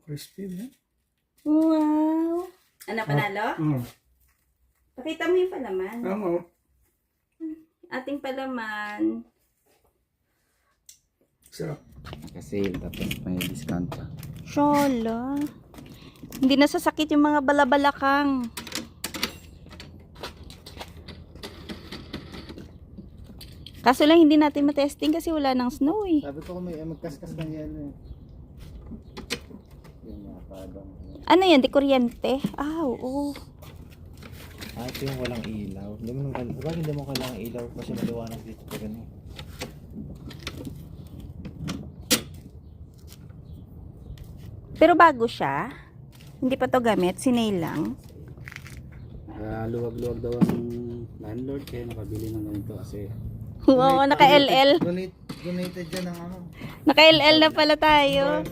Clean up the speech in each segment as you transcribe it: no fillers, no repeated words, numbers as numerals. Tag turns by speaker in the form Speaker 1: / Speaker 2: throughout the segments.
Speaker 1: Crispy na.
Speaker 2: Wow! Ano, panalo? Pakita mo yung palaman.
Speaker 1: Tama.
Speaker 2: Ating palaman.
Speaker 1: Sarap.
Speaker 3: Kasi tapos may discount pa.
Speaker 2: Shala. Hindi nasasakit yung mga balabalakang. Kaso lang hindi natin matesting kasi wala nang snow eh.
Speaker 3: Sabi ko may magkaskas ng yelo eh. Yung mga padang.
Speaker 2: Ano yan? Di kuryente? Ah, oo.
Speaker 3: Ah, ito yung walang ilaw. Hindi mo kailangan ilaw kasi maliwanag dito pa ganun.
Speaker 2: Pero bago siya. Hindi pa to gamit. Sinail lang.
Speaker 3: Luwag-luwag daw ang landlord kaya nakabili ng ganito kasi
Speaker 2: Oo, naka-LL.
Speaker 3: donated dyan ng ano.
Speaker 2: Naka-LL na pala tayo.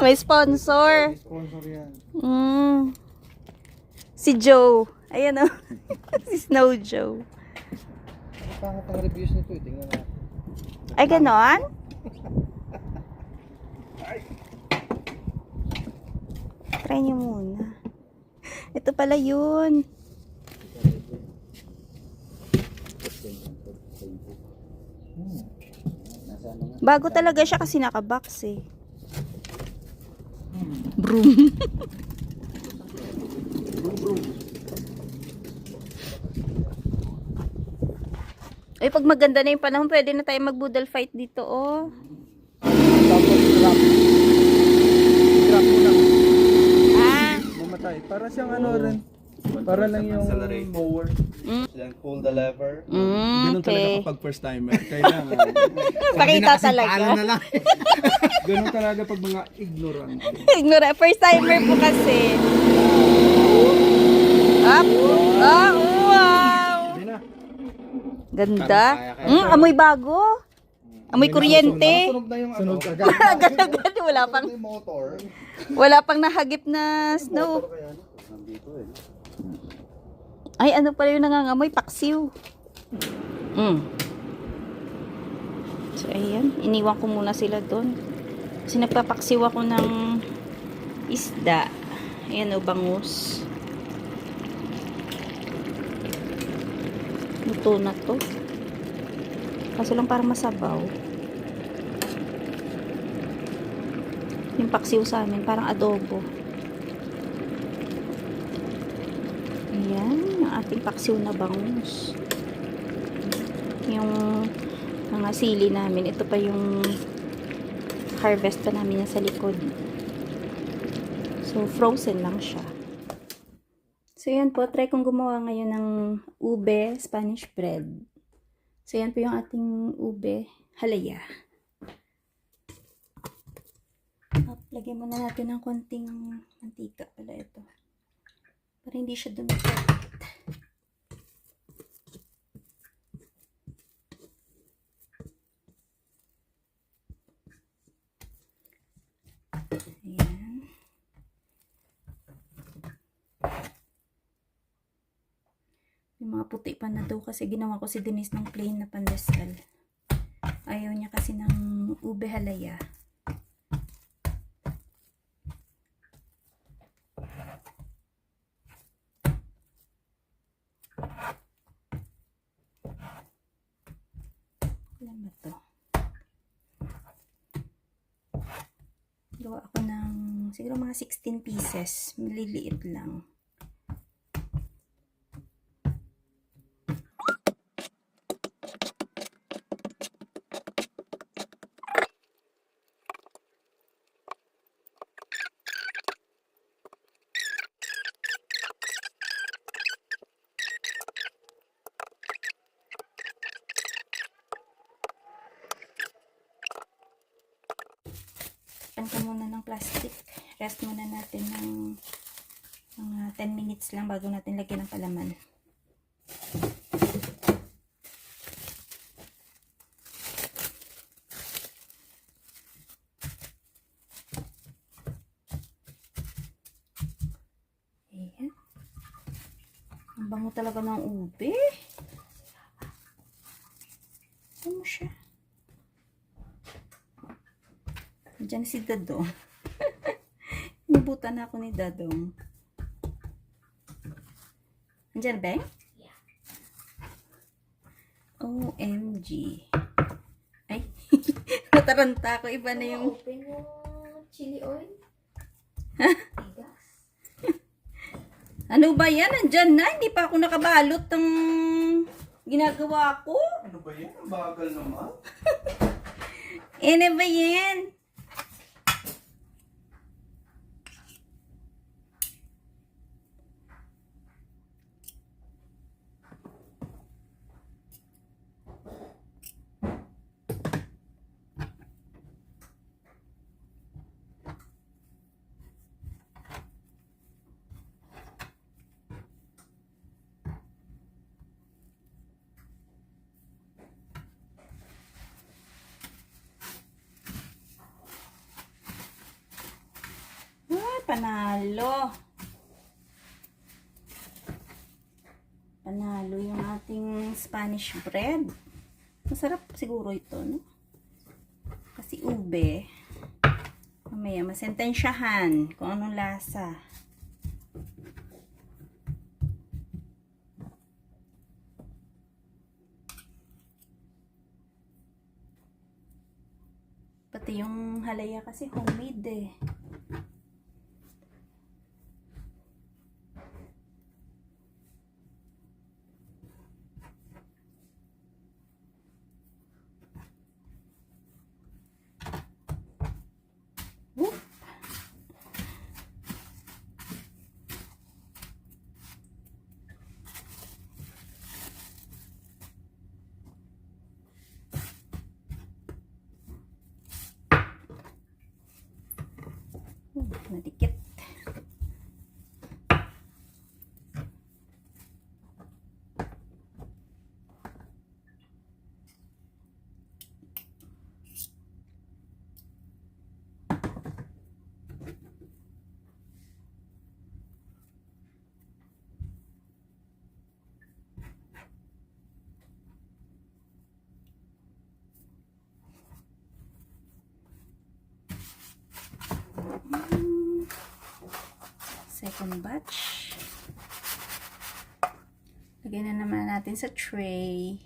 Speaker 2: May sponsor.
Speaker 3: Sponsor yan.
Speaker 2: Si Joe. Ayan o. Si Snow Joe.
Speaker 3: Ano pangat ang reviews nito eh. Tingnan natin.
Speaker 2: Ay, ganon? Try niyo muna. Ito pala yun. Bago talaga siya kasi naka-box eh. Broom. Ay, pag maganda na yung panahon, pwede na tayo mag-boodle fight dito, oh.
Speaker 1: Tapos drop mo lang.
Speaker 2: Ah.
Speaker 1: Mamatay. Para siyang ano rin. Para lang yung mower.
Speaker 3: Then pull the lever.
Speaker 1: Ganun talaga
Speaker 2: Okay.
Speaker 1: kapag first timer. Kailangan.
Speaker 2: Pakita talaga.
Speaker 3: na lang.
Speaker 1: Ganun talaga pag mga ignorant.
Speaker 2: Ignore. First timer po kasi. Up. Ah, wow.
Speaker 1: Hindi na.
Speaker 2: Ganda. Amoy bago. Amoy kuryente.
Speaker 3: Sunog na yung ano.
Speaker 2: Agad-agad.
Speaker 3: Yung motor.
Speaker 2: Wala pang nahagip na snow.
Speaker 3: Nandito eh.
Speaker 2: Ay, ano pala yung nangangamoy? Paksiw. So, ayan. Iniwan ko muna sila doon. Kasi nagpapaksiw ako ng isda. Ayan o, bangus. Luto na to. Kaso lang parang masabaw. Yung paksiw sa amin, parang adobo. Ayan, yung ating paksiw na bangus. Yung mga sili namin, ito pa yung harvest pa namin yan sa likod. So, frozen lang siya. So, yan po, try kong gumawa ngayon ng ube Spanish bread. So, yan po yung ating ube halaya. Lagyan muna natin ng konting mantika pala ito. Para hindi siya dumikit. Ayan. Yung mga puti pa na daw kasi ginawa ko si Denise ng plain na pandesal. Ayaw niya kasi ng ube halaya. Ilan ba to? Gawa ako ng siguro mga 16 pieces. Maliliit lang. Ka muna ng plastic. Rest muna natin ng mga 10 minutes lang bago natin lagyan ng palaman. Ayan. Ang bango talaga ng ube. Ano siya? Diyan Diyan si Dadong. Inubutan na ako ni Dadong. Andiyan ba? Yeah. OMG. Ay, nataranta ko. Iba na yung...
Speaker 4: Open yung chili oil. Tigas.
Speaker 2: Ano ba yan? Nandyan na. Hindi pa ako nakabalot ng ginagawa ko.
Speaker 1: Ano ba yan? Ang bagal naman.
Speaker 2: Ano ba yan? Ay, panalo. Panalo yung ating Spanish bread. Masarap siguro ito, no? Kasi ube. Mamaya, masentensyahan kung anong lasa. Pati yung halaya kasi homemade eh. Whoop. Nadikit. Second batch. Lagay na naman natin sa tray.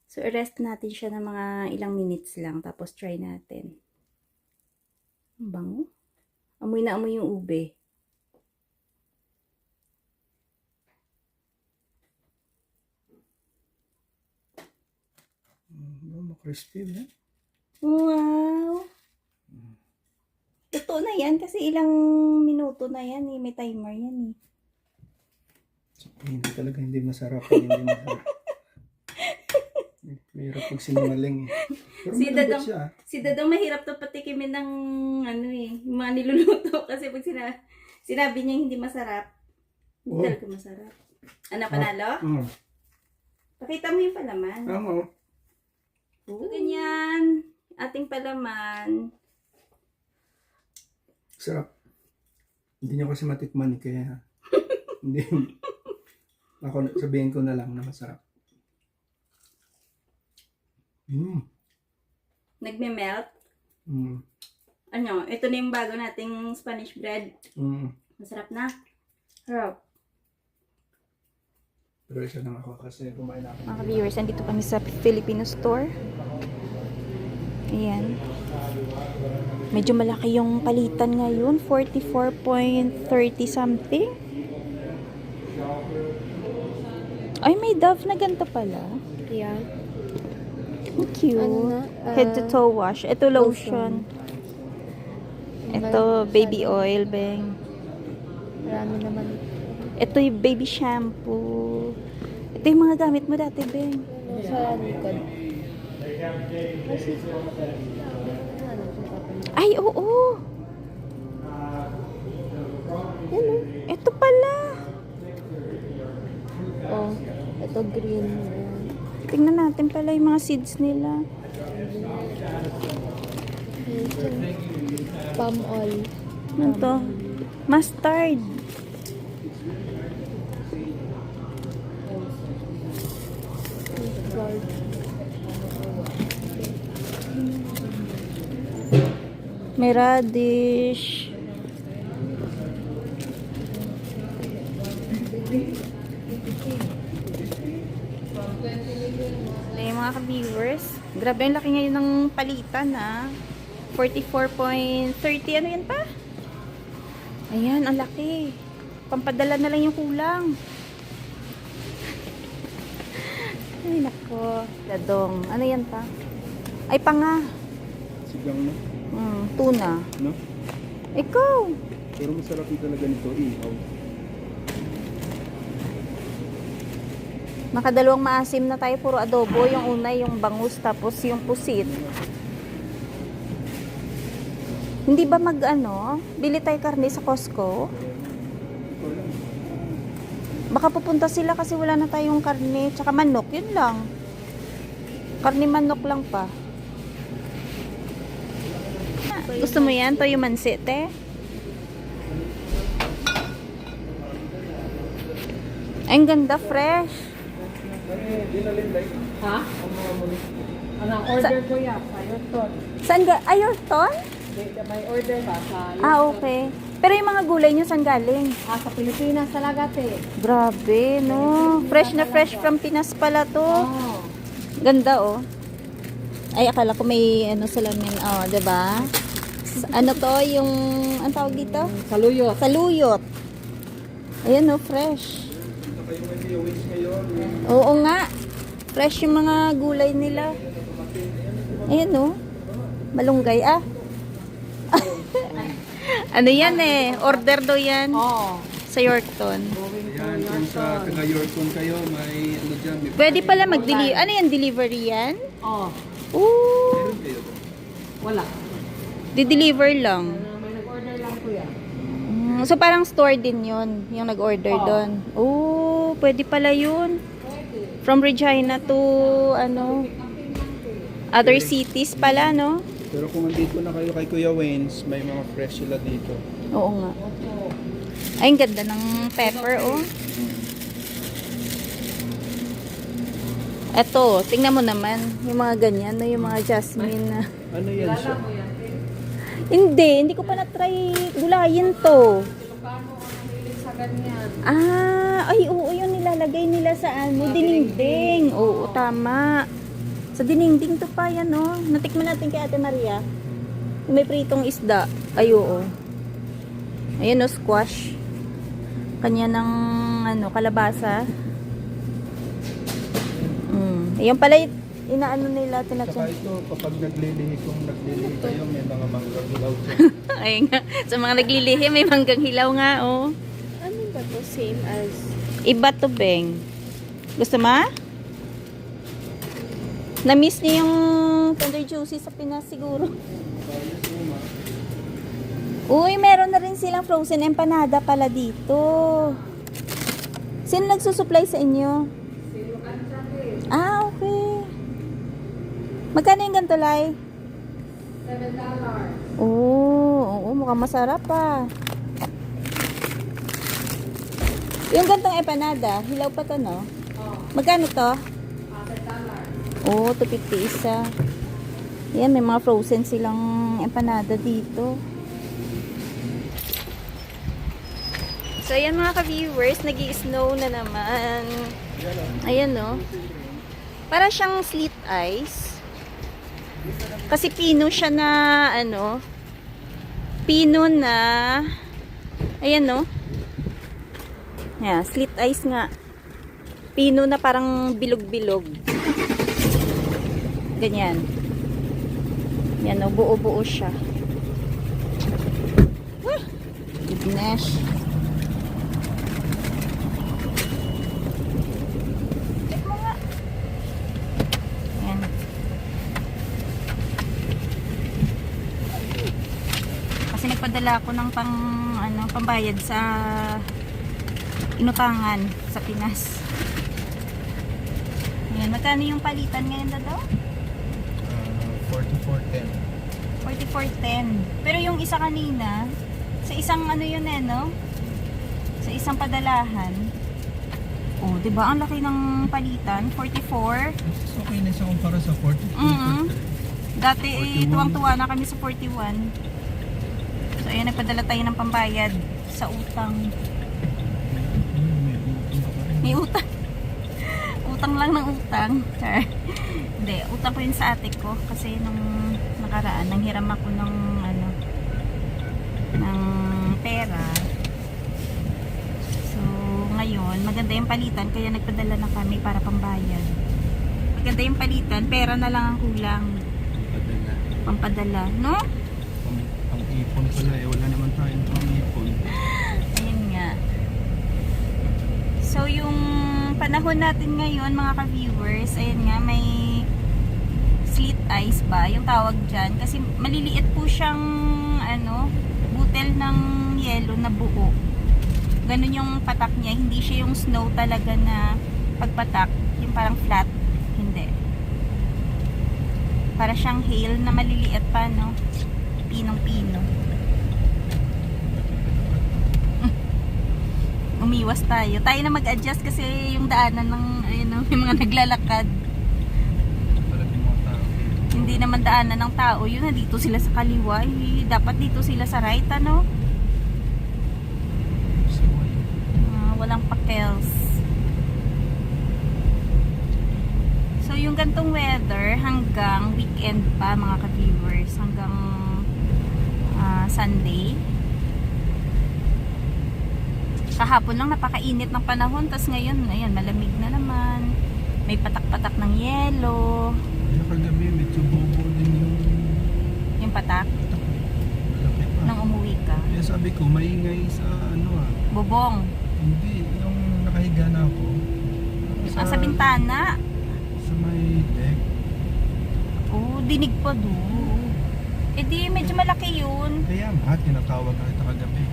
Speaker 2: So, i-rest natin siya ng mga ilang minutes lang. Tapos, try natin. Ang bango. Amoy na amoy yung ube.
Speaker 1: Crispy ba?
Speaker 2: Wow! Totoo na yan kasi ilang minuto na yan eh. May timer yan eh.
Speaker 1: Hindi talaga hindi masarap. Hindi masarap. Mahirap pag sinungaling eh. Pero
Speaker 2: Si
Speaker 1: malambot
Speaker 2: Dadong,
Speaker 1: siya.
Speaker 2: si Dadong mahirap to patikimin ng ano eh, yung mga niluluto kasi pag sinabi niya hindi masarap, hindi
Speaker 1: Oh.
Speaker 2: talaga masarap. Ano, panalo? Pakita mo yung palaman.
Speaker 1: Oo.
Speaker 2: So, ganyan. Ating palaman.
Speaker 1: Sarap. Hindi niyo kasi matikman eh, kaya hindi. Ako sabihin ko na lang na masarap.
Speaker 2: Nagme-melt. Ano, ito na yung bago nating Spanish bread. Masarap na. Harap.
Speaker 1: Pero isa lang ako kasi kumain ako.
Speaker 2: Mga viewers, andito kami sa Filipino store. Ayan. Medyo malaki yung palitan ngayon. 44.30 something. Ay, may Dove na ganito pala.
Speaker 4: Yeah.
Speaker 2: Ang cute.
Speaker 4: Ano na?
Speaker 2: Head to toe wash. Ito lotion. Ito baby oil, beng.
Speaker 4: Marami naman.
Speaker 2: Ito yung baby shampoo. Ito yung mga gamit mo dati, beng.
Speaker 4: Sa likod.
Speaker 2: Ay, oo.
Speaker 4: Yan o.
Speaker 2: Ito pala.
Speaker 4: Oh, ito green.
Speaker 2: Tingnan natin pala yung mga seeds nila.
Speaker 4: Palm oil.
Speaker 2: Ano to? Mustard. May radish. Ay, mga ka-viewers. Grabe ang laki ngayon ng palitan, ah. 44.30. Ano yan pa? Ayan, ang laki. Pampadala na lang yung kulang. Ay, nako. Dadong. Ano yan pa? Ay, panga.
Speaker 1: Sigang mo,
Speaker 2: Tuna.
Speaker 1: no?
Speaker 2: Ikaw.
Speaker 1: Pero masarap yung talaga nito, ihaw.
Speaker 2: Makadalawang maasim na tayo, puro adobo. Yung una, yung bangus, tapos yung pusit. Hindi ba bili tayo karne sa Costco?
Speaker 1: Ito lang.
Speaker 2: Baka pupunta sila kasi wala na tayong karne. Tsaka manok, yun lang. Karne manok lang pa. Gusto mo yan? Toyo mansi, te? Ay, ang ganda, fresh.
Speaker 5: Ha? Anong order ko yan? Ayurton.
Speaker 2: Saan Ayurton?
Speaker 5: May order ba sa
Speaker 2: Ah, okay. Pero yung mga gulay nyo, saan galing?
Speaker 5: sa Pilipinas talaga, te.
Speaker 2: Grabe, no? Fresh na fresh from Pinas pala to.
Speaker 5: Oh.
Speaker 2: Ganda, oh. Ay, akala ko may salamin. Oh, diba? Ano to, yung, ang tawag dito?
Speaker 5: Saluyot.
Speaker 2: Saluyot. Ayan, oh, fresh.
Speaker 1: Ito kayo may viewings ngayon.
Speaker 2: Oo nga. Fresh yung mga gulay nila. Ayan, oh. Malunggay, ah. Ano yan eh? Order daw yan
Speaker 5: Oh.
Speaker 2: sa Yorkton.
Speaker 1: Ayan, kung sa taga-Yorkton kayo, may ano dyan. May
Speaker 2: Pwede pala mag-deliver. Ano yan? Delivery yan?
Speaker 5: Oh.
Speaker 2: Ooh.
Speaker 1: meron kayo doon.
Speaker 5: Wala.
Speaker 2: Di-deliver lang.
Speaker 5: May nag-order lang ko yan.
Speaker 2: So parang store din yun, yung nag-order
Speaker 5: Oo.
Speaker 2: doon. Oh, pwede pala yun. From Regina to, other cities pala, no?
Speaker 1: Pero kung andito na kayo kay Kuya Wayne's, may mga fresh sila dito.
Speaker 2: Oo nga. Ay, ang ganda ng pepper, oh. Eto, tingnan mo naman, yung mga ganyan, no? Yung mga jasmine na.
Speaker 1: Ano yan siya?
Speaker 2: Hindi ko pa na-try gulayin to.
Speaker 5: Sa ganyan.
Speaker 2: Ay, oo, yun nilalagay nila sa dinding. Oo, tama. Sa dinding to pa yan, oh. Natikman natin kay Ate Maria. Yung may pritong isda. Ay, oo. Ayan, oh, squash. Kanya ng, kalabasa. Ayan pala, inaano nila,
Speaker 1: Saka
Speaker 2: tinatsan.
Speaker 1: ito, kapag naglilihi kayo, may mga manggang hilaw dyan.
Speaker 2: Ay nga, sa mga naglilihi, may manggang hilaw nga, oh.
Speaker 4: Ano ba to? Same as...
Speaker 2: Iba to, Beng. Gusto mo? Na-miss niyo yung Tender Juicy sa Pinas siguro. Uy, meron na rin silang frozen empanada pala dito. Sino nagsusupply sa inyo? Ah, okay. Magkano yung ganito, Lai?
Speaker 5: $7.
Speaker 2: Oo, mukhang masarap pa. Yung gantong empanada, hilaw pa to, no? Magkano to? Oo, $2.50 isa. Yan, may mga frozen silang empanada dito. So, ayan mga ka-viewers, nag-i-snow na naman. Ayan, no? Para siyang slit ice. Kasi pino siya na, pino na, ayan, no? Yeah, slit ice nga. Pino na parang bilog-bilog. Ganyan. Yan, no? Buo-buo siya. Goodness. Yan. Kasi nagpadala ako ng pambayad sa inutangan sa Pinas. Ayan, magkano yung palitan ngayon daw?
Speaker 1: 44.10.
Speaker 2: 44.10. Pero yung isa kanina, sa isang yun no? Sa isang padalahan. Oh, 'di ba? Ang laki ng palitan, 44.
Speaker 1: Okay na siya kumpara sa 42.
Speaker 2: Dati tuwang-tuwa na kami sa 41. So, ayan, nagpadala tayo ng pambayad sa utang. May utang. Utang lang ng utang. Char. Hindi, utang ko yun sa ate ko. Kasi nung nakaraan, nanghiram ako ng ng pera. So, ngayon, maganda yung palitan. Kaya nagpadala na kami para pambayad. Maganda yung palitan. Pera na lang ang kulang.
Speaker 1: Padala.
Speaker 2: Pampadala. No?
Speaker 1: Pang-ipon pala eh. Wala naman tayong pang-ipon.
Speaker 2: Ayun nga. So, yung panahon natin ngayon, mga ka-viewers, ayun nga, may slit ice ba, yung tawag dyan. Kasi maliliit po siyang, butel ng yelo na buo. Ganun yung patak niya. Hindi siya yung snow talaga na pagpatak. Yung parang flat. Hindi. Para siyang hail na maliliit pa, no? Pinong-pino. Umiwas tayo. Tayo na mag-adjust kasi yung daanan ng yung mga naglalakad.
Speaker 1: Talagang mga tao.
Speaker 2: Hindi naman daanan ng tao. Yun, nandito sila sa kaliwa. Dapat dito sila sa right, ano? Walang pakels. So, yung gantong weather hanggang weekend pa, mga ka-viewers. Hanggang Sunday. Kahapon lang napakainit ng panahon, tas ngayon, ayan, malamig na naman. May patak-patak ng yelo.
Speaker 1: Kaya kagabi, medyo bobo din
Speaker 2: Yung patak
Speaker 1: malaki pa.
Speaker 2: nang umuwi ka.
Speaker 1: Kaya sabi ko, maingay sa
Speaker 2: Bubong.
Speaker 1: Hindi, yung nakahiga na ako.
Speaker 2: Sa bintana.
Speaker 1: Sa may deck.
Speaker 2: Oh, dinig pa doon. Eh di, medyo malaki yun.
Speaker 1: Kaya nga, tinatawag na kita kagabi.